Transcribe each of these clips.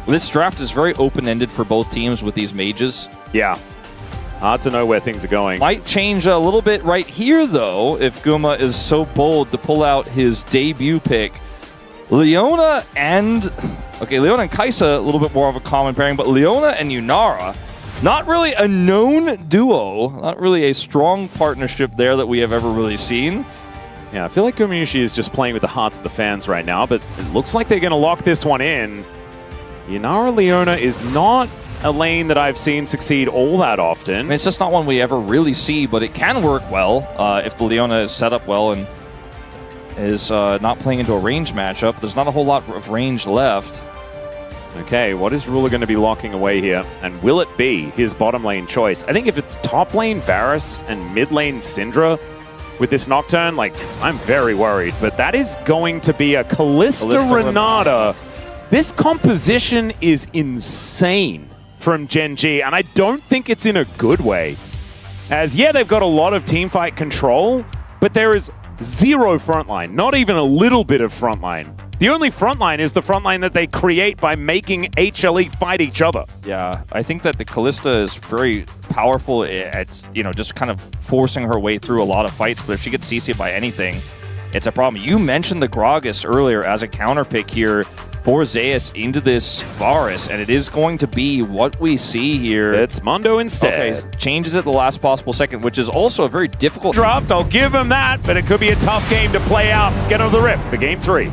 This draft is very open-ended for both teams with these mages. Yeah. Hard to know where things are going. Might change a little bit right here, though, if Guma is so bold to pull out his debut pick. Leona and... Okay, Leona and Kai'Sa, a little bit more of a common pairing, but Leona and Yunara, not really a known duo, not really a strong partnership there that we have ever really seen. Yeah, I feel like Gumayusi is just playing with the hearts of the fans right now, but it looks like they're going to lock this one in. Yunara Leona is not a lane that I've seen succeed all that often. I mean, it's just not one we ever really see, but it can work well if the Leona is set up well and is not playing into a range matchup. There's not a whole lot of range left. Okay, what is Ruler going to be locking away here? And will it be his bottom lane choice? I think if it's top lane Varus and mid lane Syndra with this Nocturne, like, I'm very worried. But that is going to be a Kalista Renata. This composition is insane from Gen G, and I don't think it's in a good way. As, yeah, they've got a lot of teamfight control, but there is zero frontline, not even a little bit of frontline. The only frontline is the frontline that they create by making HLE fight each other. Yeah, I think that the Kalista is very powerful at, you know, just kind of forcing her way through a lot of fights, but if she gets CC'd by anything, it's a problem. You mentioned the Gragas earlier as a counter pick here for Zeus into this Varus, and it is going to be what we see here. It's Mundo instead. Okay, changes at the last possible second, which is also a very difficult draft. I'll give him that, but it could be a tough game to play out. Let's get over the Rift for game 3.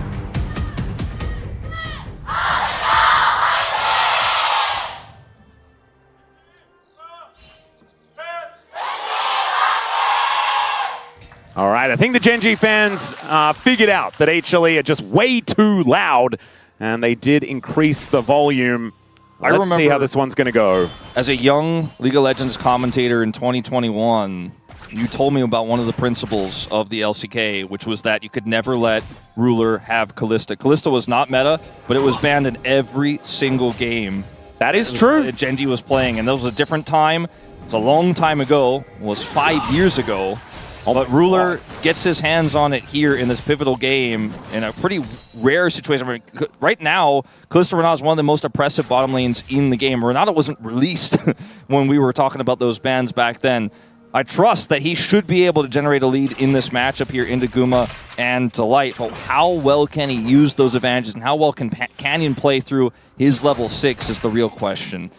All right, I think the Gen G fans figured out that HLE are just way too loud, and they did increase the volume. Let's see how this one's going to go. As a young League of Legends commentator in 2021, you told me about one of the principles of the LCK, which was that you could never let Ruler have Kalista. Kalista was not meta, but it was banned in every single game. That is true. Gen G was playing, and that was a different time. It was a long time ago. It was 5 years ago. But Ruler gets his hands on it here in this pivotal game in a pretty rare situation. I mean, right now, Kalista Renata is one of the most oppressive bottom lanes in the game. Renata wasn't released when we were talking about those bans back then. I trust that he should be able to generate a lead in this matchup here into Guma and Delight. But how well can he use those advantages, and how well can Canyon play through his level 6 is the real question.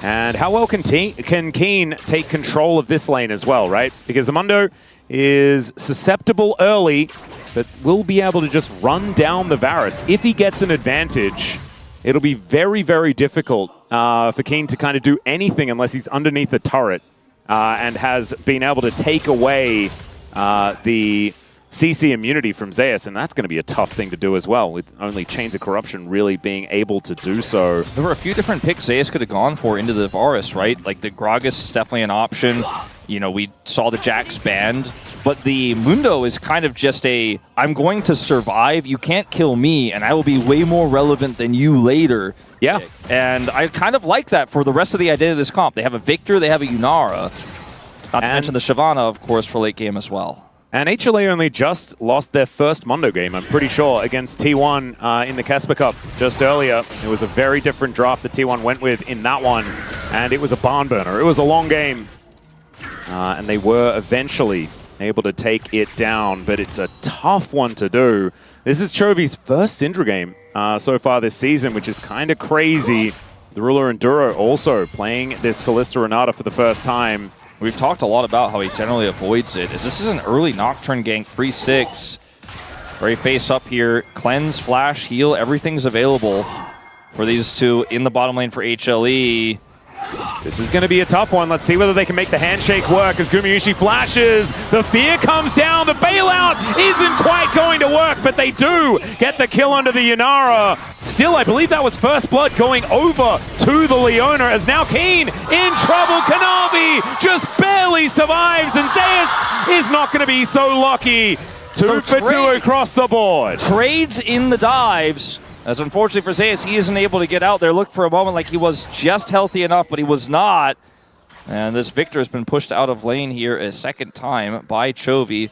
And how well can Keen take control of this lane as well, right? Because the Mundo is susceptible early, but will be able to just run down the Varus. If he gets an advantage, it'll be very, very difficult for Keen to kind of do anything unless he's underneath the turret and has been able to take away the CC immunity from Zeus, and that's going to be a tough thing to do as well, with only Chains of Corruption really being able to do so. There were a few different picks Zeus could have gone for into the Varus, right? Like the Gragas is definitely an option. You know, we saw the Jax banned, but the Mundo is kind of just a, I'm going to survive, you can't kill me, and I will be way more relevant than you later. Yeah. And I kind of like that for the rest of the identity of this comp. They have a Victor, they have a Yunara. Not to mention the Shyvana, of course, for late game as well. And HLE only just lost their first Mundo game, I'm pretty sure, against T1 in the Casper Cup just earlier. It was a very different draft that T1 went with in that one, and it was a barn burner. It was a long game, and they were eventually able to take it down, but it's a tough one to do. This is Chovy's first Syndra game so far this season, which is kind of crazy. The Ruler and Duro also playing this Kalista Renata for the first time. We've talked a lot about how he generally avoids it. This is an early Nocturne gank, 3-6. Very face up here. Cleanse, flash, heal, everything's available for these two in the bottom lane for HLE. This is going to be a tough one. Let's see whether they can make the handshake work as Gumayusi flashes. The fear comes down. The bailout isn't quite going to work, but they do get the kill onto the Yunara. Still, I believe that was first blood going over to the Leona, as now Keen in trouble. Kanavi just barely survives, and Zeus is not going to be so lucky. Two for two across the board. Trades in the dives. As unfortunately for Zeus, he isn't able to get out there. Looked for a moment like he was just healthy enough, but he was not. And this Victor has been pushed out of lane here a second time by Chovy.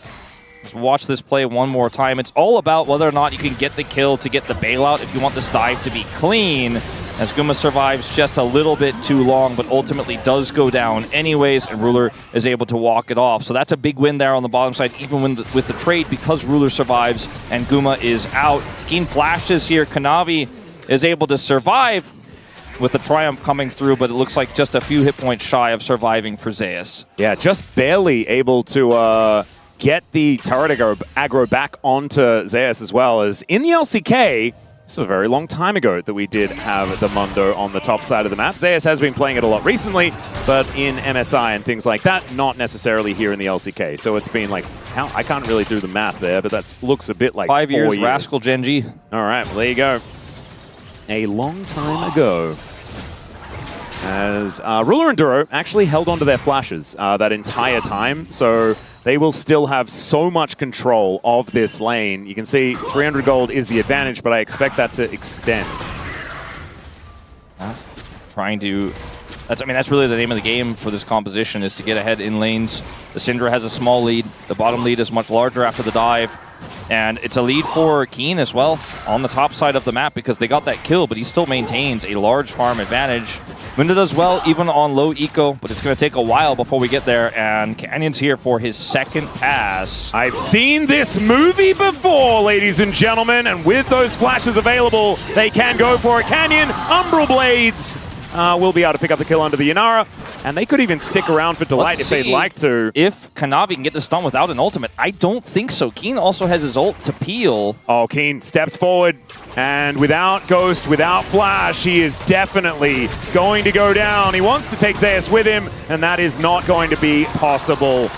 Let's watch this play one more time. It's all about whether or not you can get the kill to get the bailout if you want this dive to be clean. as Guma survives just a little bit too long, but ultimately does go down anyways, and Ruler is able to walk it off. So that's a big win there on the bottom side, even with the trade, because Ruler survives and Guma is out. Keen flashes here. Kanavi is able to survive with the Triumph coming through, but it looks like just a few hit points shy of surviving for Zeus. Yeah, just barely able to get the turret aggro back onto Zeus, as well as in the LCK. This was a very long time ago that we did have the Mundo on the top side of the map. Zeus has been playing it a lot recently, but in MSI and things like that, not necessarily here in the LCK. So it's been like, I can't really do the math there, but that looks a bit like 5 years, 4 years. Rascal Genji. All right, well, there you go. A long time ago. As Ruler and Duro actually held onto their flashes that entire time, so they will still have so much control of this lane. You can see 300 gold is the advantage, but I expect that to extend. Trying to... that's really the name of the game for this composition, is to get ahead in lanes. The Syndra has a small lead. The bottom lead is much larger after the dive. And it's a lead for Keen as well on the top side of the map because they got that kill, but he still maintains a large farm advantage. Mundo does well even on low eco, but it's going to take a while before we get there, and Canyon's here for his second pass. I've seen this movie before, ladies and gentlemen, and with those flashes available, they can go for it. Canyon, Umbral Blades will be able to pick up the kill under the Yanara, and they could even stick around for Delight if they'd like to. If Kanavi can get the stun without an ultimate, I don't think so. Keen also has his ult to peel. Oh, Keen steps forward, and without Ghost, without Flash, he is definitely going to go down. He wants to take Zeus with him, and that is not going to be possible.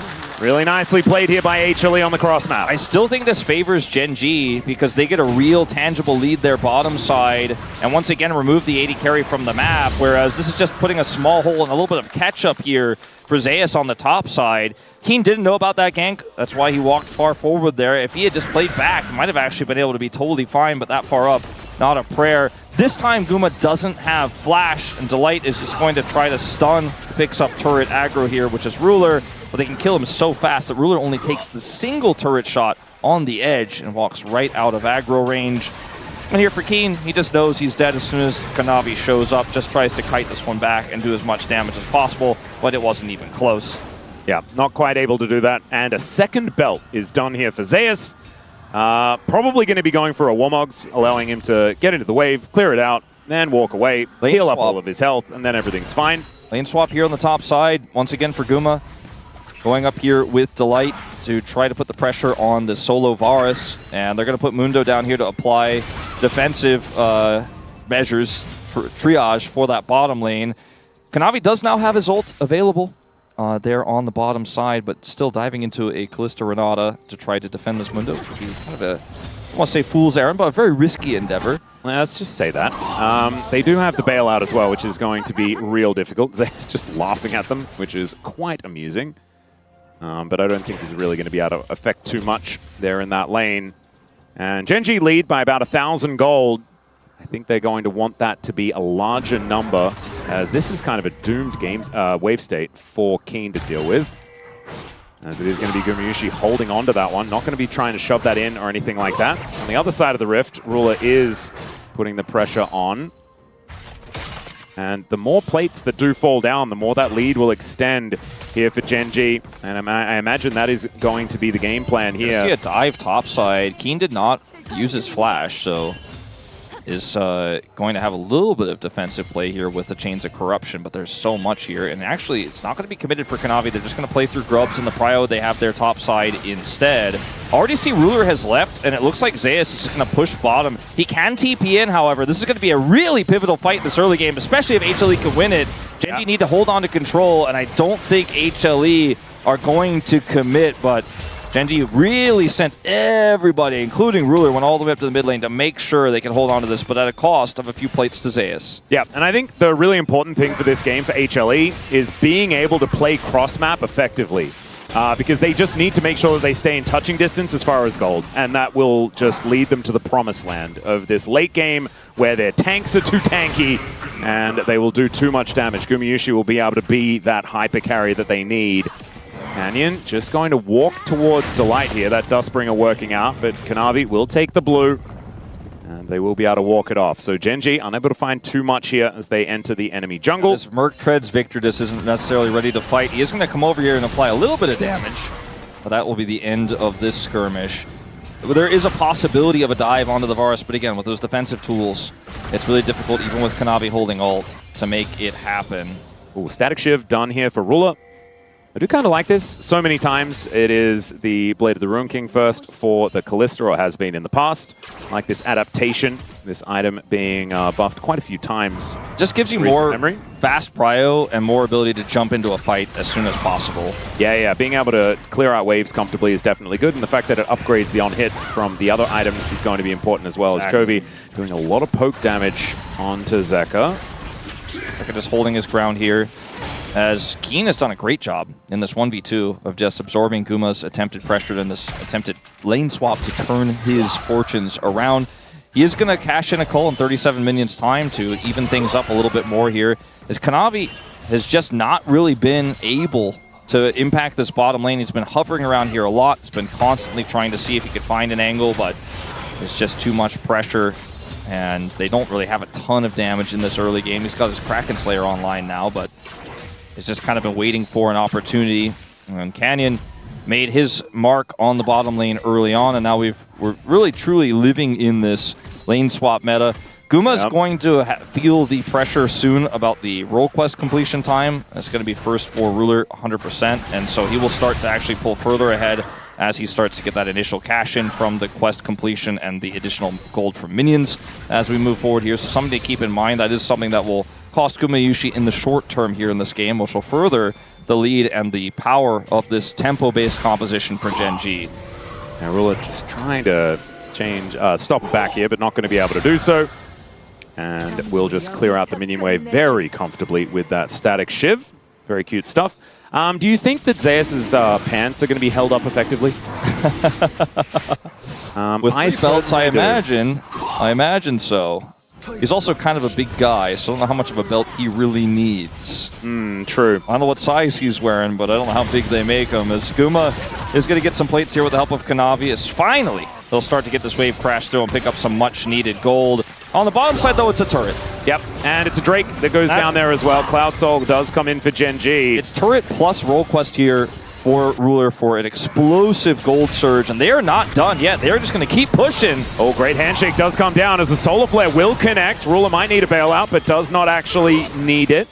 Really nicely played here by HLE on the cross map. I still think this favors Gen.G because they get a real tangible lead their bottom side and once again remove the 80 carry from the map, whereas this is just putting a small hole and a little bit of catch-up here for Zeus on the top side. Keen didn't know about that gank. That's why he walked far forward there. If he had just played back, he might have actually been able to be totally fine, but that far up, not a prayer. This time, Guma doesn't have Flash, and Delight is just going to try to stun. Picks up turret aggro here, which is Ruler, but they can kill him so fast that Ruler only takes the single turret shot on the edge and walks right out of aggro range. And here for Keen, he just knows he's dead as soon as Kanavi shows up, just tries to kite this one back and do as much damage as possible, but it wasn't even close. Yeah, not quite able to do that. And a second belt is done here for Zeus. Probably going to be going for a Warmogs, allowing him to get into the wave, clear it out, then walk away, heal up all of his health, and then everything's fine. Lane swap here on the top side, once again for Guma. Going up here with Delight to try to put the pressure on the solo Varus, and they're going to put Mundo down here to apply defensive measures, triage for that bottom lane. Kanavi does now have his ult available there on the bottom side, but still diving into a Callista Renata to try to defend this Mundo. Kind of a, I want to say fool's errand, but a very risky endeavor. Let's just say that. They do have the bailout as well, which is going to be real difficult. Zay's just laughing at them, which is quite amusing. But I don't think he's really going to be able to affect too much there in that lane. And Gen.G lead by about 1,000 gold. I think they're going to want that to be a larger number, as this is kind of a doomed wave state for Keen to deal with. As it is going to be Gumiyushi holding on to that one, not going to be trying to shove that in or anything like that. On the other side of the rift, Ruler is putting the pressure on. And the more plates that do fall down, the more that lead will extend here for Gen.G. And I imagine that is going to be the game plan here. I see a dive topside. Keen did not use his flash, so is going to have a little bit of defensive play here with the Chains of Corruption, but there's so much here. And actually, it's not going to be committed for Kanavi. They're just going to play through Grubs in the prio. They have their top side instead. Already see Ruler has left, and it looks like Zeus is just going to push bottom. He can TP in, however. This is going to be a really pivotal fight this early game, especially if HLE can win it. Gen.G need to hold on to control, and I don't think HLE are going to commit, but Gen.G really sent everybody, including Ruler, went all the way up to the mid lane to make sure they can hold on to this, but at a cost of a few plates to Zeus. Yeah, and I think the really important thing for this game for HLE is being able to play cross-map effectively. Because they just need to make sure that they stay in touching distance as far as gold, and that will just lead them to the promised land of this late game where their tanks are too tanky and they will do too much damage. Gumiyushi will be able to be that hyper carry that they need. Canyon just going to walk towards Delight here. That Dustbringer working out, but Kanavi will take the blue. And they will be able to walk it off. So Gen.G unable to find too much here as they enter the enemy jungle. This Merc Treads Victordus isn't necessarily ready to fight. He is going to come over here and apply a little bit of damage. But that will be the end of this skirmish. There is a possibility of a dive onto the Varus, but again, with those defensive tools, it's really difficult, even with Kanavi holding ult, to make it happen. Ooh, Static Shiv done here for Ruler. I do kind of like this. So many times it is the Blade of the Ruin King first for the Kalista, or has been in the past. I like this adaptation, this item being buffed quite a few times. Just gives you more fast prio and more ability to jump into a fight as soon as possible. Yeah, being able to clear out waves comfortably is definitely good, and the fact that it upgrades the on-hit from the other items is going to be important as well. Exactly. As Chovy doing a lot of poke damage onto Zeka. Zeka just holding his ground here, as Keen has done a great job in this 1v2 of just absorbing Guma's attempted pressure and this attempted lane swap to turn his fortunes around. He is going to cash in a call in 37 minions time to even things up a little bit more here, as Kanavi has just not really been able to impact this bottom lane. He's been hovering around here a lot. He's been constantly trying to see if he could find an angle, but it's just too much pressure, and they don't really have a ton of damage in this early game. He's got his Kraken Slayer online now, but he's just kind of been waiting for an opportunity. And Canyon made his mark on the bottom lane early on, and now we're really truly living in this lane swap meta. Guma's going to feel the pressure soon about the role quest completion time. It's going to be first for Ruler 100%, and so he will start to actually pull further ahead as he starts to get that initial cash in from the quest completion and the additional gold from minions as we move forward here. So something to keep in mind. That is something that will cost Gumayushi in the short term here in this game, which will further the lead and the power of this tempo-based composition for Gen.G. Now Ruler just trying to stop back here, but not going to be able to do so. And we'll just clear out the minion wave very comfortably with that Static Shiv. Very cute stuff. Do you think that Zeus's pants are going to be held up effectively? With 3 belts, I imagine so. He's also kind of a big guy, so I don't know how much of a belt he really needs. True. I don't know what size he's wearing, but I don't know how big they make him. As Guma is going to get some plates here with the help of Kanavi, as finally they'll start to get this wave crash through and pick up some much-needed gold. On the bottom side, though, it's a turret. Yep, and it's a Drake that goes down there as well. Cloud Soul does come in for Gen.G. It's turret plus roll quest here for Ruler for an explosive gold surge, and they are not done yet. They're just going to keep pushing. Oh, great handshake does come down as the Solar Flare will connect. Ruler might need a bailout, but does not actually need it.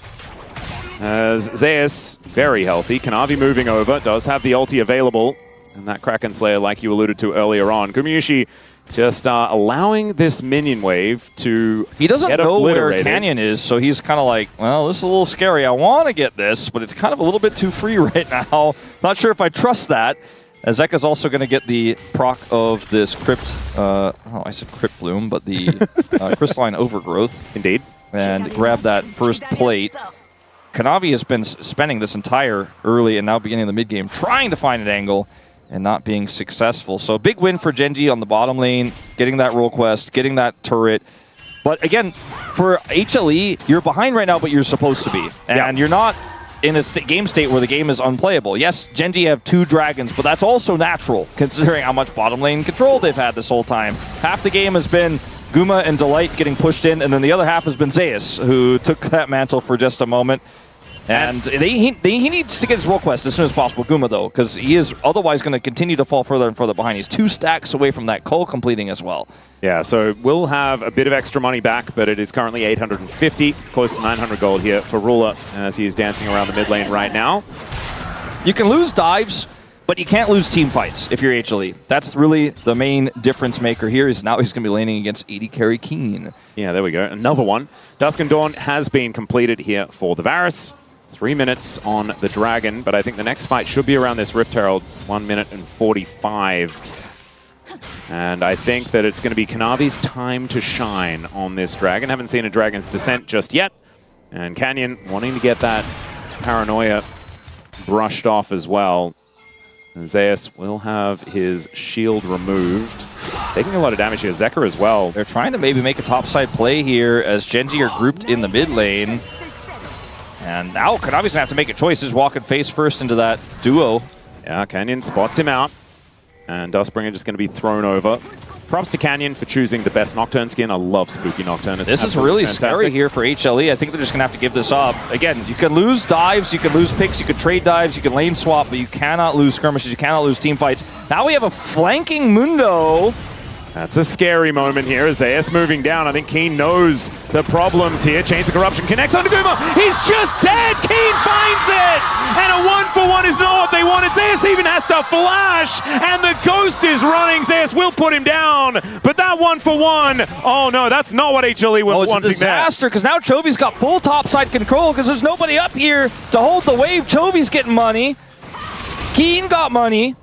As Zeus, very healthy. Kanavi moving over, does have the ulti available. And that Kraken Slayer, like you alluded to earlier on. Gumayushi just allowing this minion wave to He doesn't know where Canyon is, so he's kind of like, well, this is a little scary. I want to get this, but it's kind of a little bit too free right now. Not sure if I trust that. As Zeka's also going to get the proc of this Crypt, I said Crypt Bloom, but the Crystalline Overgrowth. Indeed. And grab that first plate. Kanavi has been spending this entire early and now beginning of the mid-game trying to find an angle and not being successful. So big win for Gen.G on the bottom lane, getting that role quest, getting that turret. But again, for HLE, you're behind right now, but you're supposed to be. And you're not in a game state where the game is unplayable. Yes, Gen.G have 2 dragons, but that's also natural, considering how much bottom lane control they've had this whole time. Half the game has been Guma and Delight getting pushed in, and then the other half has been Zeus, who took that mantle for just a moment. And he needs to get his role quest as soon as possible, Guma, though, because he is otherwise going to continue to fall further and further behind. He's 2 stacks away from that cull completing as well. Yeah, so we'll have a bit of extra money back, but it is currently 850, close to 900 gold here for Ruler as he is dancing around the mid lane right now. You can lose dives, but you can't lose team fights if you're HLE. That's really the main difference maker here. Is now he's going to be laning against 80 carry Keen. Yeah, there we go. Another one. Dusk and Dawn has been completed here for the Varus. 3 minutes on the Dragon, but I think the next fight should be around this Rift Herald, 1 minute and 45. And I think that it's going to be Kanavi's time to shine on this Dragon. Haven't seen a Dragon's Descent just yet. And Canyon wanting to get that paranoia brushed off as well. And Zeus will have his shield removed. Taking a lot of damage here. Zeka as well. They're trying to maybe make a topside play here as Gen.G are grouped in the mid lane. And now Kanavi's going to have to make a choice. He's walking face first into that duo. Yeah, Canyon spots him out. And Dustbringer just going to be thrown over. Props to Canyon for choosing the best Nocturne skin. I love Spooky Nocturne. This is really scary here for HLE. I think they're just going to have to give this up. Again, you can lose dives, you can lose picks, you can trade dives, you can lane swap, but you cannot lose skirmishes, you cannot lose team fights. Now we have a flanking Mundo. That's a scary moment here as AS moving down. I think Keen knows the problems here. Chains of Corruption connects onto Guma. He's just dead. Keen finds it. And a 1-for-1 is not what they wanted. Zeus even has to flash. And the Ghost is running. Zeus will put him down. But that 1-for-1, oh no, that's not what HLE was wanting there. It's a disaster because now Chovy's got full topside control because there's nobody up here to hold the wave. Chovy's getting money. Keen got money.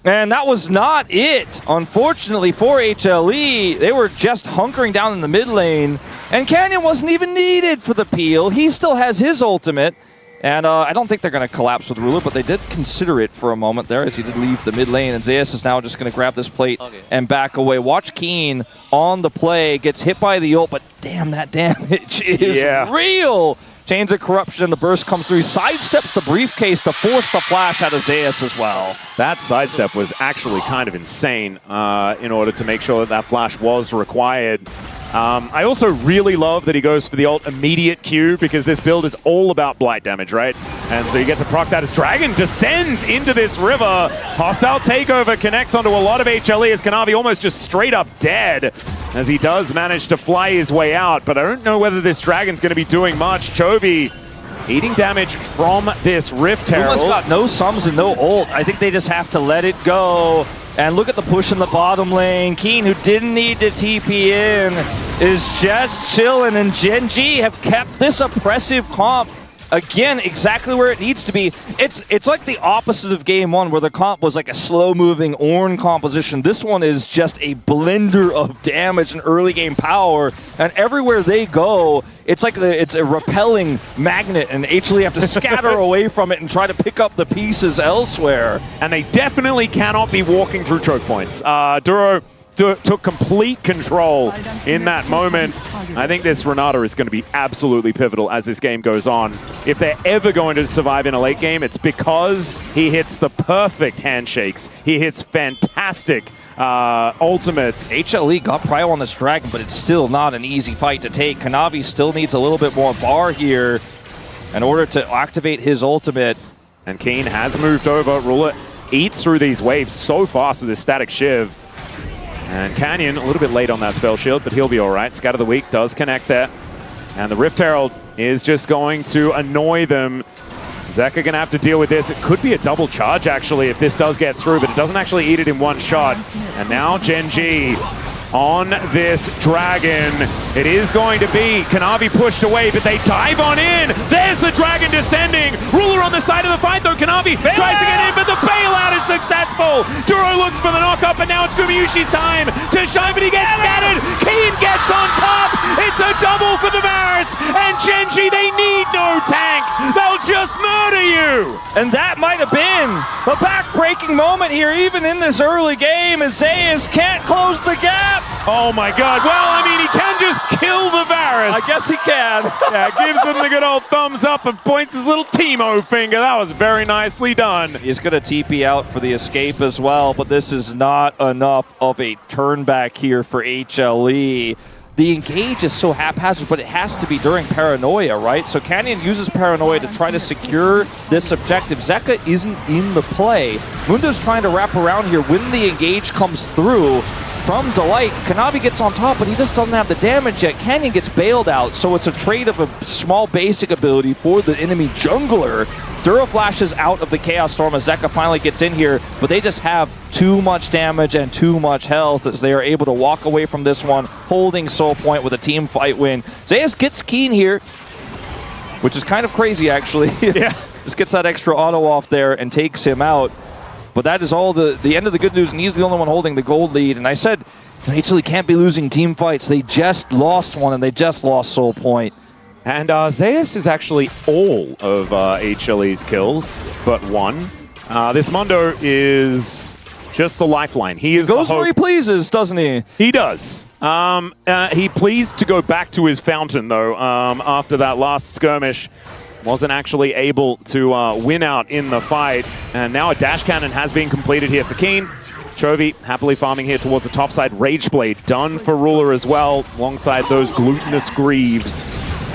And that was not it, unfortunately, for HLE. They were just hunkering down in the mid lane, and Canyon wasn't even needed for the peel. He still has his ultimate, and I don't think they're going to collapse with Ruler, but they did consider it for a moment there as he did leave the mid lane, and Zeus is now just going to grab this plate and back away. Watch Keen on the play, gets hit by the ult, but damn, that damage is real. Chains of Corruption, and the burst comes through. He sidesteps the briefcase to force the flash out of Zeus as well. That sidestep was actually kind of insane in order to make sure that that flash was required. I also really love that he goes for the ult immediate Q because this build is all about blight damage, right? And so you get to proc that as Dragon descends into this river. Hostile takeover connects onto a lot of HLE as Kanavi almost just straight up dead as he does manage to fly his way out. But I don't know whether this Dragon's going to be doing much. Chovy eating damage from this Rift Herald. Puma's got no sums and no ult. I think they just have to let it go. And look at the push in the bottom lane. Keen, who didn't need to TP in, is just chilling. And Gen G have kept this oppressive comp, again, exactly where it needs to be. It's like the opposite of game one, where the comp was like a slow-moving Ornn composition. This one is just a blender of damage and early game power. And everywhere they go, it's like it's a repelling magnet, and HLE have to scatter away from it and try to pick up the pieces elsewhere. And they definitely cannot be walking through choke points. Duro took complete control in that moment. I think this Renata is going to be absolutely pivotal as this game goes on. If they're ever going to survive in a late game, it's because he hits the perfect handshakes. He hits fantastic ultimates. HLE got prio on this Dragon, but it's still not an easy fight to take. Kanavi still needs a little bit more bar here in order to activate his ultimate. And Keen has moved over. Ruler eats through these waves so fast with his static shiv. And Canyon, a little bit late on that spell shield, but he'll be all right. Scatter the Weak does connect there. And the Rift Herald is just going to annoy them. Zeka going to have to deal with this. It could be a double charge, actually, if this does get through, but it doesn't actually eat it in one shot. And now Gen G on this Dragon. It is going to be Kanavi pushed away, but they dive on in. There's the Dragon descending. Ruler on the side of the fight, though. Kanavi tries to get in, but the bailout is successful. Duro looks for the knock-up, and now it's Gumayushi's time to shine, but he gets scattered. Keen gets on top. It's a double for the Varus. And Gen G, they need no tank. They'll just murder you. And that might have been a back-breaking moment here, even in this early game, as Zeus can't close the gap. Oh my god, well, I mean, he can just kill the Varus. I guess he can. Yeah, gives them the good old thumbs up and points his little Teemo finger. That was very nicely done. He's going to TP out for the escape as well, but this is not enough of a turn back here for HLE. The engage is so haphazard, but it has to be during Paranoia, right? So Canyon uses Paranoia to try to secure this objective. Zeka isn't in the play. Mundo's trying to wrap around here when the engage comes through from Delight. Kanavi gets on top, but he just doesn't have the damage yet. Canyon gets bailed out, so it's a trade of a small basic ability for the enemy jungler. Duro flashes out of the Chaos Storm as Zeka finally gets in here, but they just have too much damage and too much health as they are able to walk away from this one, holding Soul Point with a team fight win. Zeus gets Keen here, which is kind of crazy, actually. Yeah. Just gets that extra auto off there and takes him out. But that is all the end of the good news, and he's the only one holding the gold lead. And I said, HLE can't be losing team fights. They just lost one, and they just lost Soul Point. And Zeus is actually all of HLE's kills, but one. This Mundo is just the lifeline. He is goes where he pleases, doesn't he? He does. He pleased to go back to his fountain, though, after that last skirmish. Wasn't actually able to win out in the fight. And now a dash cannon has been completed here for Keen. Chovy happily farming here towards the top side. Rageblade done for Ruler as well, alongside those glutinous Greaves.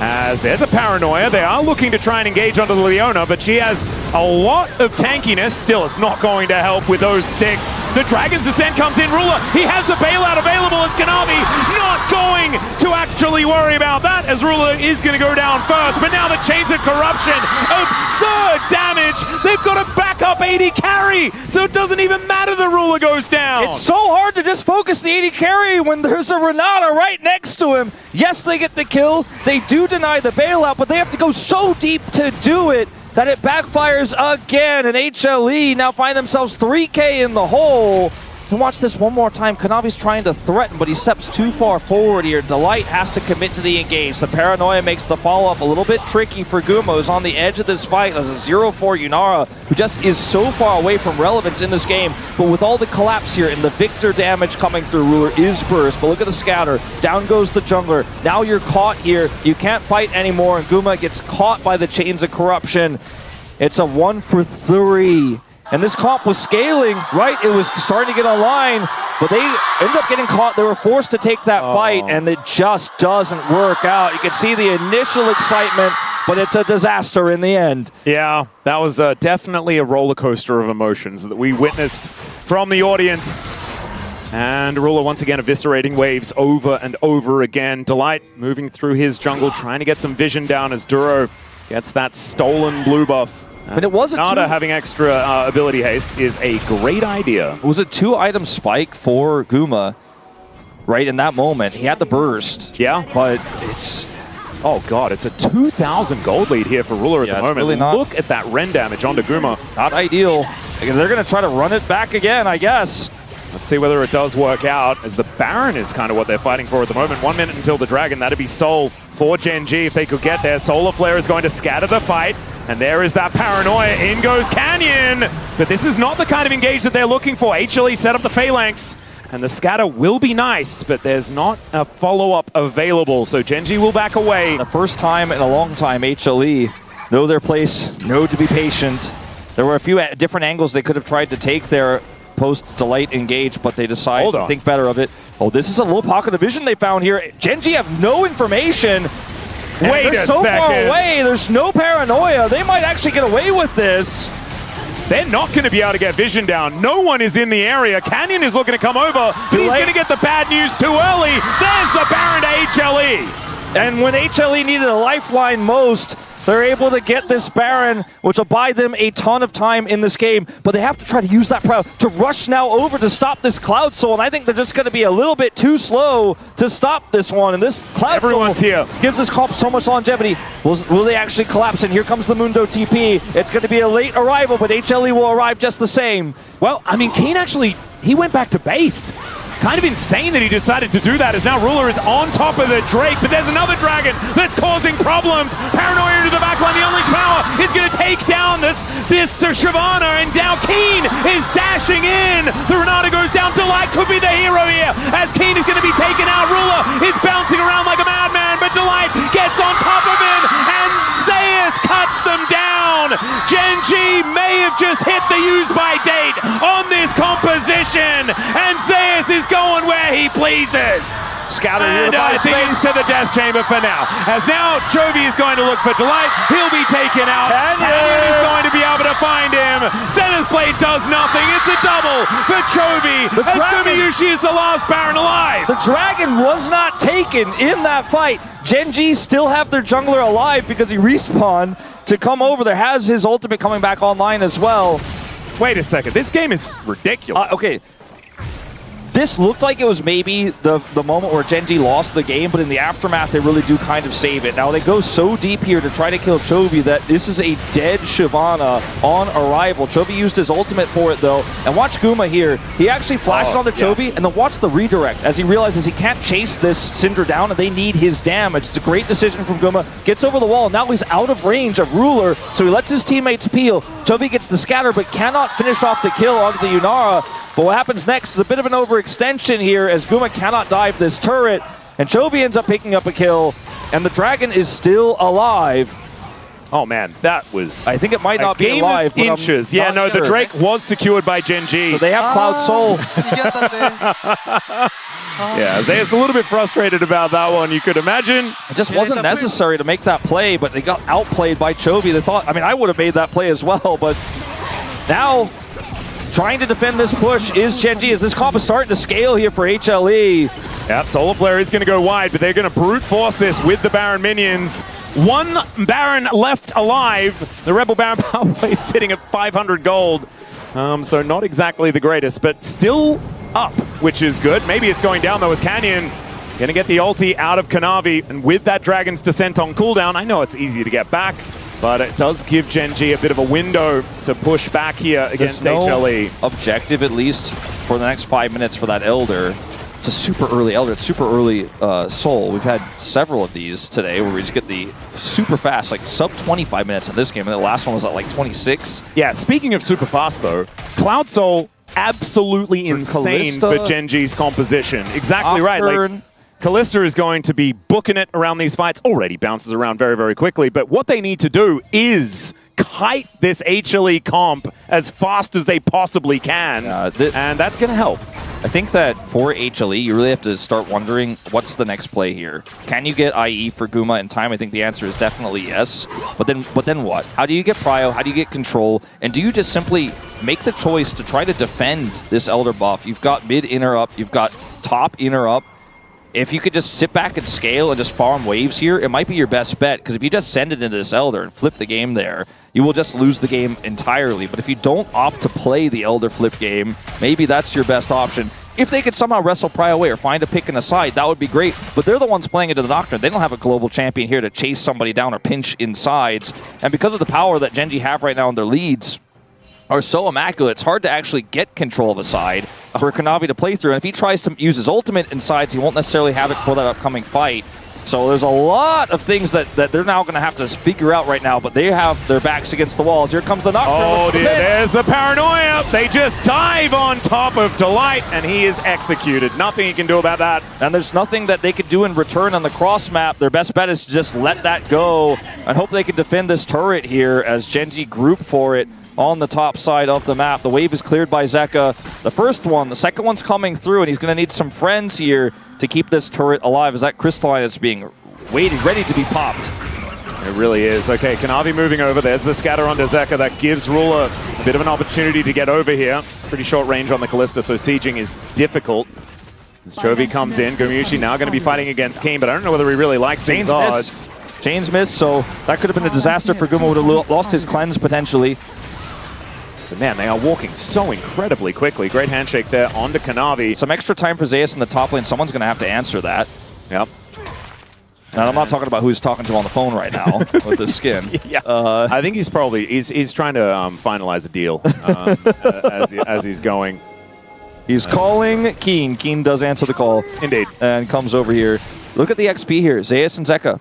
As there's a Paranoia, they are looking to try and engage onto Leona, but she has a lot of tankiness. Still, it's not going to help with those sticks. The Dragon's Descent comes in. Ruler, he has the bailout available as Kanavi, not going to actually worry about that, as Ruler is going to go down first. But now the Chains of Corruption, absurd damage. They've got a backup AD carry, so it doesn't even matter the Ruler goes down. It's so hard to just focus the AD carry when there's a Renata right next to him. Yes, they get the kill. They do deny the bailout, but they have to go so deep to do it that it backfires again, and HLE now find themselves 3K in the hole. To watch this one more time, Kanavi's trying to threaten, but he steps too far forward here. Delight has to commit to the engage. The Paranoia makes the follow-up a little bit tricky for Guma, who's on the edge of this fight as a 0-4 Yunara, who just is so far away from relevance in this game. But with all the collapse here and the Victor damage coming through, Ruler is burst. But look at the scatter. Down goes the jungler. Now you're caught here. You can't fight anymore, and Guma gets caught by the Chains of Corruption. It's a 1 for 3. And this comp was scaling, right? It was starting to get online, but they ended up getting caught. They were forced to take that fight, and it just doesn't work out. You can see the initial excitement, but it's a disaster in the end. Yeah, that was definitely a roller coaster of emotions that we witnessed from the audience. And Ruler once again eviscerating waves over and over again. Delight moving through his jungle, trying to get some vision down as Duro gets that stolen blue buff. And it was Nada having extra ability haste is a great idea. It was a 2-item spike for Guma, right in that moment. He had the burst. Yeah. But it's... Oh god, it's a 2,000 gold lead here for Ruler at the moment. Really not, look at that Ren damage onto Guma. Not ideal, because they're going to try to run it back again, I guess. Let's see whether it does work out, as the Baron is kind of what they're fighting for at the moment. 1 minute until the Dragon. That'd be Soul for Gen G if they could get there. Solar Flare is going to scatter the fight. And there is that Paranoia. In goes Canyon. But this is not the kind of engage that they're looking for. HLE set up the Phalanx. And the scatter will be nice, but there's not a follow-up available. So Gen G will back away. The first time in a long time, HLE know their place, know to be patient. There were a few different angles they could have tried to take there post-Delight engage, but they decide to think better of it. Oh, this is a little pocket of vision they found here. Gen G have no information. Wait a second. They're so far away, there's no Paranoia. They might actually get away with this. They're not going to be able to get vision down. No one is in the area. Canyon is looking to come over. He's going to get the bad news too early. There's the Baron to HLE. And when HLE needed a lifeline most, they're able to get this Baron, which will buy them a ton of time in this game, but they have to try to use that power to rush now over to stop this Cloud Soul, and I think they're just going to be a little bit too slow to stop this one, and this Cloud Soul here gives this comp so much longevity. Will they actually collapse? And here comes the Mundo TP. It's going to be a late arrival, but HLE will arrive just the same. Well, I mean, Keen actually, he went back to base. Kind of insane that he decided to do that, as now Ruler is on top of the Drake, but there's another Dragon that's causing problems. Paranoia into the backline, the Unleashed Power is going to take down this Shyvana, and now Keen is dashing in. The Renata goes down. Delight could be the hero here, as Keen is going to be taken out. Ruler is bouncing around like a madman, but Delight gets on top of him, and Zeus cuts them down. Gen G may have just hit the use-by date on this composition, and Zeus is going where he pleases. Scatter and I think it's to the death chamber for now. As now Chovy is going to look for Delight. He'll be taken out. Canyon is going to be able to find him. Zenith Blade does nothing. It's a double for Chovy. As Gumayushi is the last Baron alive. The Dragon was not taken in that fight. Gen G still have their jungler alive because he respawned to come over there. Has his ultimate coming back online as well. Wait a second. This game is ridiculous. Okay. This looked like it was maybe the moment where Gen G lost the game, but in the aftermath, they really do kind of save it. Now, they go so deep here to try to kill Chovy that this is a dead Shyvana on arrival. Chovy used his ultimate for it, though. And watch Guma here. He actually flashed onto Chovy, and then watch the redirect as he realizes he can't chase this Syndra down, and they need his damage. It's a great decision from Guma. Gets over the wall, and now he's out of range of Ruler, so he lets his teammates peel. Chovy gets the scatter, but cannot finish off the kill onto the Yunara. But what happens next is a bit of an overextension here as Guma cannot dive this turret, and Chovy ends up picking up a kill, and the Dragon is still alive. Oh man, that was. I think it might not a be game alive, of but I'm inches. Yeah, not no, sure. the Drake was secured by GenG. So they have Cloud Soul. Yeah, Zeus a little bit frustrated about that one, you could imagine. It just wasn't necessary to make that play, but they got outplayed by Chovy. They thought, I mean, I would have made that play as well, but now trying to defend this push is GenG, as this comp is starting to scale here for HLE. Yep, Solar Flare is going to go wide, but they're going to brute force this with the Baron minions. One Baron left alive. The Rebel Baron power play is sitting at 500 gold. So not exactly the greatest, but still up, which is good. Maybe it's going down though as Canyon going to get the ulti out of Kanavi, and with that Dragon's Descent on cooldown, I know it's easy to get back, but it does give GenG a bit of a window to push back here against HLE. Objective, at least for the next 5 minutes for that Elder. It's a super early Elder. It's super early Soul. We've had several of these today where we just get the super fast, like sub 25 minutes in this game, and the last one was at like 26. Yeah, speaking of super fast though, Cloud Soul absolutely insane for GenG's composition. Exactly right. Like, Kalista is going to be booking it around these fights. Already bounces around very, very quickly. But what they need to do is kite this HLE comp as fast as they possibly can. And that's going to help. I think that for HLE, you really have to start wondering, what's the next play here? Can you get IE for Guma in time? I think the answer is definitely yes. But then what? How do you get Prio? How do you get control? And do you just simply make the choice to try to defend this Elder buff? You've got mid inner up. You've got top inner up. If you could just sit back and scale and just farm waves here, it might be your best bet, because if you just send it into this Elder and flip the game there, you will just lose the game entirely. But if you don't opt to play the Elder flip game, maybe that's your best option. If they could somehow wrestle Prio away or find a pick and a side, that would be great. But they're the ones playing into the Nocturne. They don't have a global champion here to chase somebody down or pinch insides. And because of the power that GenG have right now in their leads are so immaculate, it's hard to actually get control of a side for Kanavi to play through. And if he tries to use his ultimate in sides, he won't necessarily have it for that upcoming fight. So there's a lot of things that they're now going to have to figure out right now, but they have their backs against the walls. Here comes the Nocturne. Oh dear, there's the paranoia. They just dive on top of Delight, and he is executed. Nothing he can do about that. And there's nothing that they could do in return on the cross map. Their best bet is to just let that go and hope they can defend this turret here as GenG group for it on the top side of the map. The wave is cleared by Zeka. The first one, the second one's coming through, and he's going to need some friends here to keep this turret alive as that Crystalline is being waiting, ready to be popped. It really is. Okay, Kanavi moving over. There's the scatter onto Zeka. That gives Ruler a bit of an opportunity to get over here. Pretty short range on the Kalista, so sieging is difficult. As Chovy comes in, Gomushi now going to be fighting against Kane, but I don't know whether he really likes these odds. Chains missed, so that could have been a disaster for Guma. Would have lost his cleanse potentially. But man, they are walking so incredibly quickly. Great handshake there onto Kanavi. Some extra time for Zeus in the top lane. Someone's going to have to answer that. Yep. Now, I'm not talking about who he's talking to on the phone right now with his skin. Yeah. I think he's probably he's trying to finalize a deal as he's going. He's calling Keen. Keen does answer the call. Indeed. And comes over here. Look at the XP here. Zeus and Zeka.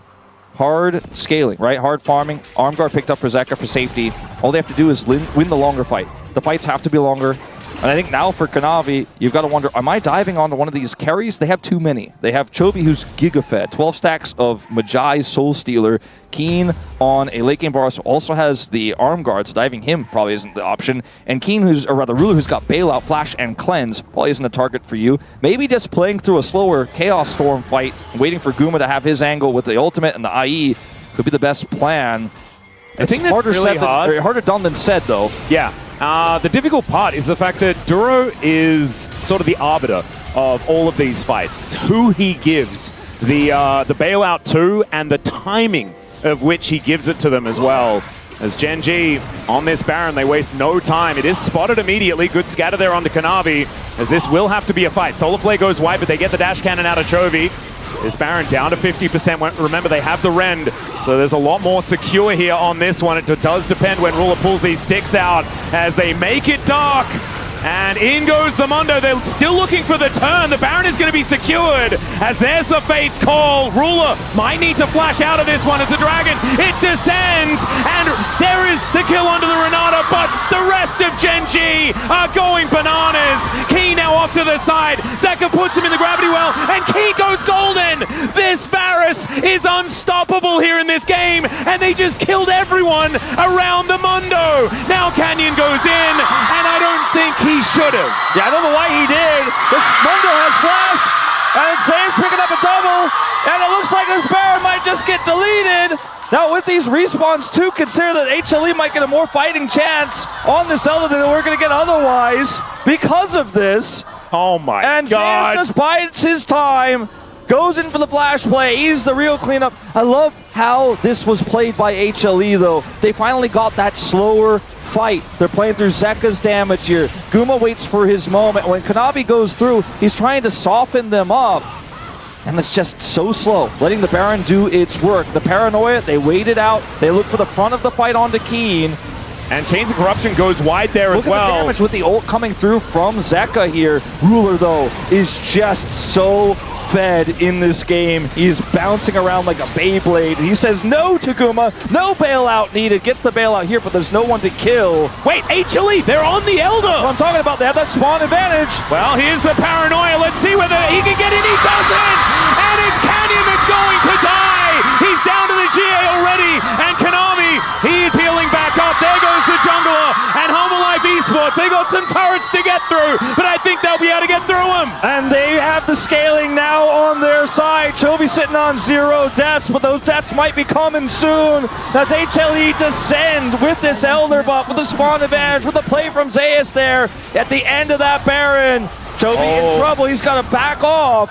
Hard scaling, right? Hard farming. Arm guard picked up for Zeka for safety. All they have to do is win the longer fight. The fights have to be longer. And I think now for Kanavi, you've got to wonder, am I diving onto one of these carries? They have too many. They have Chovy, who's giga-fed. 12 stacks of Majai's Soul Stealer. Keen on a late game Varus also has the arm guard, so diving him probably isn't the option. And Keen, or rather Ruler, who's got Bailout, Flash, and Cleanse, probably isn't a target for you. Maybe just playing through a slower Chaos Storm fight, waiting for Guma to have his angle with the ultimate and the IE could be the best plan. I think that's really harder done than said, though. Yeah. The difficult part is the fact that Duro is sort of the arbiter of all of these fights. It's who he gives the bailout to and the timing of which he gives it to them as well. As GenG on this Baron, they waste no time. It is spotted immediately. Good scatter there onto Kanavi, as this will have to be a fight. Solar Flare goes wide, but they get the dash cannon out of Chovy. This Baron down to 50%. Remember, they have the Rend, so there's a lot more secure here on this one. It does depend when Ruler pulls these sticks out as they make it dark. And in goes the Mundo. They're still looking for the turn. The Baron is going to be secured as there's the Fates call. Ruler might need to flash out of this one as the Dragon. It descends, and there is the kill onto the Renata, but the rest of Gen G are going bananas. Key now off to the side. Zeka puts him in the gravity well, and Key goes golden. This Varus is unstoppable here in this game, and they just killed everyone around the Mundo. Now Canyon goes in, and I don't think he should have. Yeah, I don't know why he did. This Mundo has flash, and Zaya's picking up a double, and it looks like this Baron might just get deleted. Now with these respawns too, consider that HLE might get a more fighting chance on this Elder than we're going to get otherwise because of this. Oh my and God. And Zayas just bides his time, goes in for the flash play. He's the real cleanup. I love how this was played by HLE though. They finally got that slower fight. They're playing through Zeka's damage here. Guma waits for his moment. When Kanavi goes through, he's trying to soften them up. And it's just so slow, letting the Baron do its work. The Paranoia, they wait it out. They look for the front of the fight onto Keen. And Chains of Corruption goes wide there as well. Look at the damage with the ult coming through from Zeka here. Ruler, though, is just so fed in this game. He's bouncing around like a Beyblade. He says no to Guma. No bailout needed. Gets the bailout here, but there's no one to kill. Wait, HLE, they're on the Elder. What I'm talking about, they have that spawn advantage. Well, here's the Paranoia. Let's see whether he can get in. He doesn't. And it's Canyon that's going to die. He's down to the GA already. And Konami, he is healing back up. There goes the Jungler. And HANWHA Esports, they got some turrets to get through, but I think they'll be able to get through them. And they have the scaling now on their side. Chovy sitting on 0 deaths, but those deaths might be coming soon. As HLE descend with this Elder buff, with the spawn advantage, with the play from Zayas there at the end of that Baron. Chovy in trouble. He's got to back off.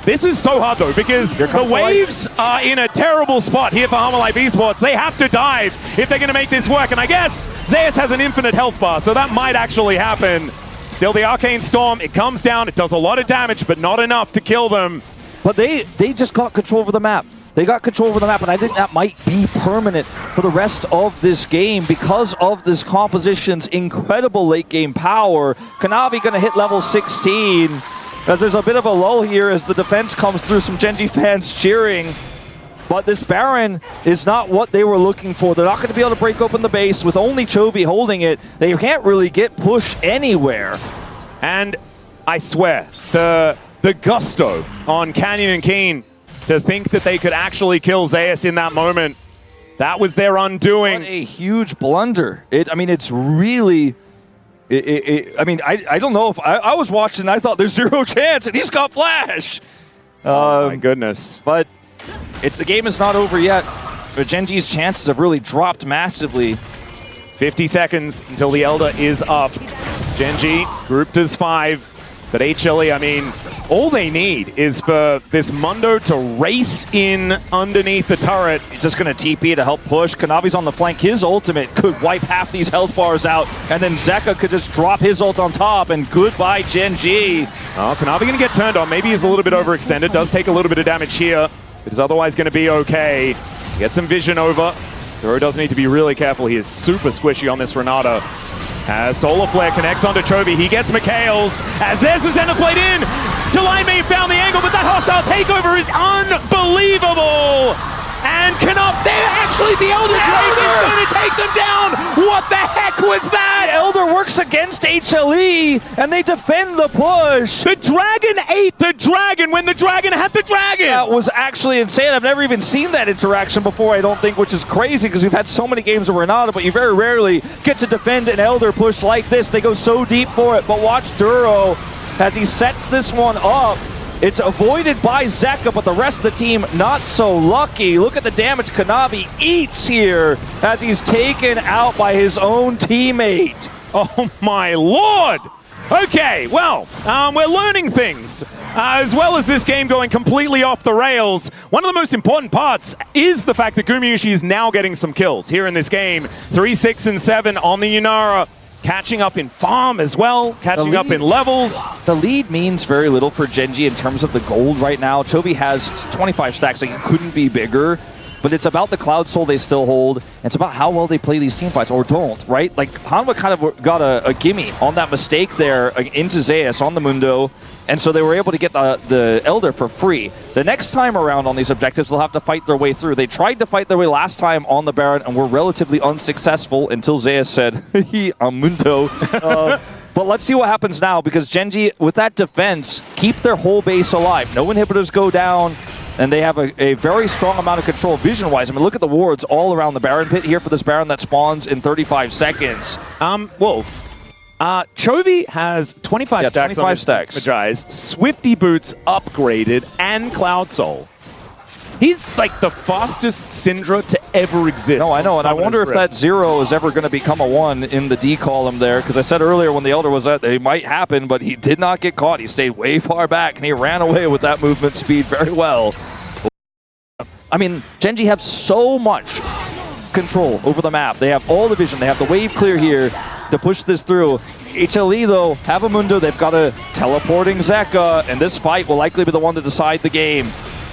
This is so hard though, because the waves are in a terrible spot here for HANWHA Esports. They have to dive if they're going to make this work, and I guess Zayas has an infinite health bar, so that might actually happen. Still, the Arcane Storm, it comes down, it does a lot of damage, but not enough to kill them. But they just got control over the map. They got control over the map, and I think that might be permanent for the rest of this game because of this composition's incredible late game power. Kanavi going to hit level 16. As there's a bit of a lull here as the defense comes through, some Gen G fans cheering. But this Baron is not what they were looking for. They're not going to be able to break open the base with only Chovy holding it. They can't really get push anywhere. And I swear, the gusto on Canyon and Keen to think that they could actually kill Zayas in that moment, that was their undoing. What a huge blunder. I mean, it's really... I don't know if I was watching and I thought there's 0 chance and he's got flash. Oh my goodness. But the game is not over yet. But Gen G's chances have really dropped massively. 50 seconds until the Elder is up. Gen G grouped as 5. But HLE, I mean, all they need is for this Mundo to race in underneath the turret. He's just going to TP to help push. Kanavi's on the flank. His ultimate could wipe half these health bars out, and then Zeka could just drop his ult on top, and goodbye, Gen G. Oh, Kanavi going to get turned on. Maybe he's a little bit overextended. Does take a little bit of damage here, but is otherwise going to be okay. Get some vision over. Zero does need to be really careful. He is super squishy on this Renata. As Solar Flare connects onto Chovy, he gets McHale's. As there's the center plate in. Delay may have found the angle, but that hostile takeover is unbelievable. And actually the Elder Dragon is going to take them down. What the heck was that? The Elder works against HLE, and they defend the push. The Dragon ate the Dragon when the Dragon had the Dragon. That was actually insane. I've never even seen that interaction before, I don't think, which is crazy because we've had so many games of Renata, but you very rarely get to defend an Elder push like this. They go so deep for it, but watch Duro as he sets this one up. It's avoided by Zeka, but the rest of the team not so lucky. Look at the damage Kanavi eats here as he's taken out by his own teammate. Oh my lord! Okay, well, we're learning things. As well as this game going completely off the rails, one of the most important parts is the fact that Gumayusi is now getting some kills here in this game. 3, 6, and 7 on the Yunara. Catching up in farm as well, catching up in levels. The lead means very little for Gen G in terms of the gold right now. Chovy has 25 stacks, like it couldn't be bigger. but it's about the Cloud Soul they still hold. It's about how well they play these team fights, or don't, right? Like, HANWHA kind of got a gimme on that mistake there into Zeus on the Mundo, and so they were able to get the Elder for free. The next time around on these objectives, they'll have to fight their way through. They tried to fight their way last time on the Baron and were relatively unsuccessful until Zeus said, I'm Mundo. But let's see what happens now, because Gen.G, with that defense, keep their whole base alive. No inhibitors go down, and they have a very strong amount of control vision-wise. I mean, look at the wards all around the Baron pit here for this Baron that spawns in 35 seconds. Chovy has 25 stacks 25 stacks. Magi's, Swifty Boots upgraded, and Cloud Soul. He's like the fastest Syndra to ever exist. No, I know, and I wonder if that 0 is ever going to become a 1 in the D column there, because I said earlier when the Elder was at, it might happen, but he did not get caught. He stayed way far back, and he ran away with that movement speed very well. I mean, Gen.G have so much control over the map. They have all the vision. They have the wave clear here to push this through. HLE, though, have a Mundo. They've got a teleporting Zeka, and this fight will likely be the one to decide the game.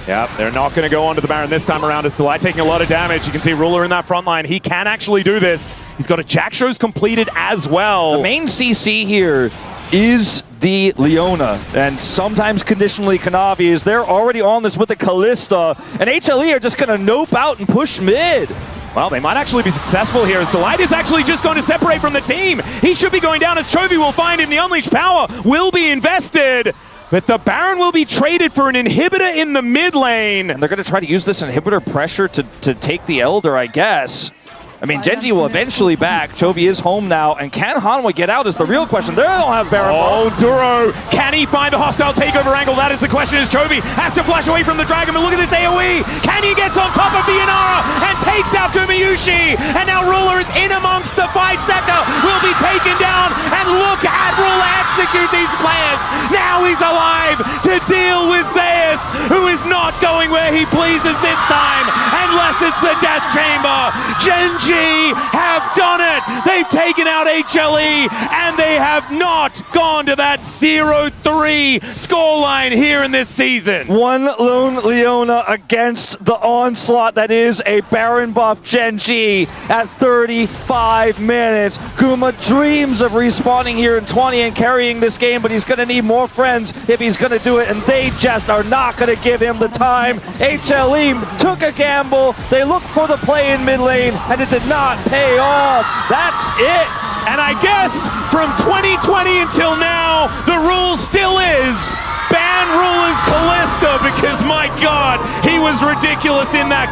Yeah, they're not going to go onto the Baron this time around. It's Delay taking a lot of damage. You can see Ruler in that front line. He can actually do this. He's got a Jack Shows completed as well. The main CC here is the Leona, and sometimes conditionally Kanavi, as they're already on this with the Kalista, and HLE are just going to nope out and push mid. Well, they might actually be successful here, as Delight is actually just going to separate from the team. He should be going down, as Chovy will find him. The Unleashed Power will be invested. But the Baron will be traded for an inhibitor in the mid lane. And they're going to try to use this inhibitor pressure to take the Elder, I guess. I mean, Gen.G will eventually back. Chovy is home now, and can HANWHA get out is the real question. They don't have Baron. Oh, Duro, can he find the hostile takeover angle? That is the question, as Chovy has to flash away from the Dragon. But look at this AoE. Can he get on top of the Inara and takes out Gumayusi? And now Ruler is in amongst the fight. Zeka will be taken down, and look at Ruler execute these players. Now he's alive to deal with Zeus, who is not going where he pleases this time, unless it's the Death Chamber. Gen.G have done it. They've taken out HLE, and they have not gone to that 0-3 scoreline here in this season. One lone Leona against the onslaught that is a Baron buff Gen.G at 35 minutes. Guma dreams of respawning here in 20 and carrying this game, but he's going to need more friends if he's going to do it, and they just are not going to give him the time. HLE took a gamble. They looked for the play in mid lane, and it did not pay off. That's it. And I guess from 2020 until now, the rule still is ban Ruler's Kalista, because my God, he was ridiculous in that.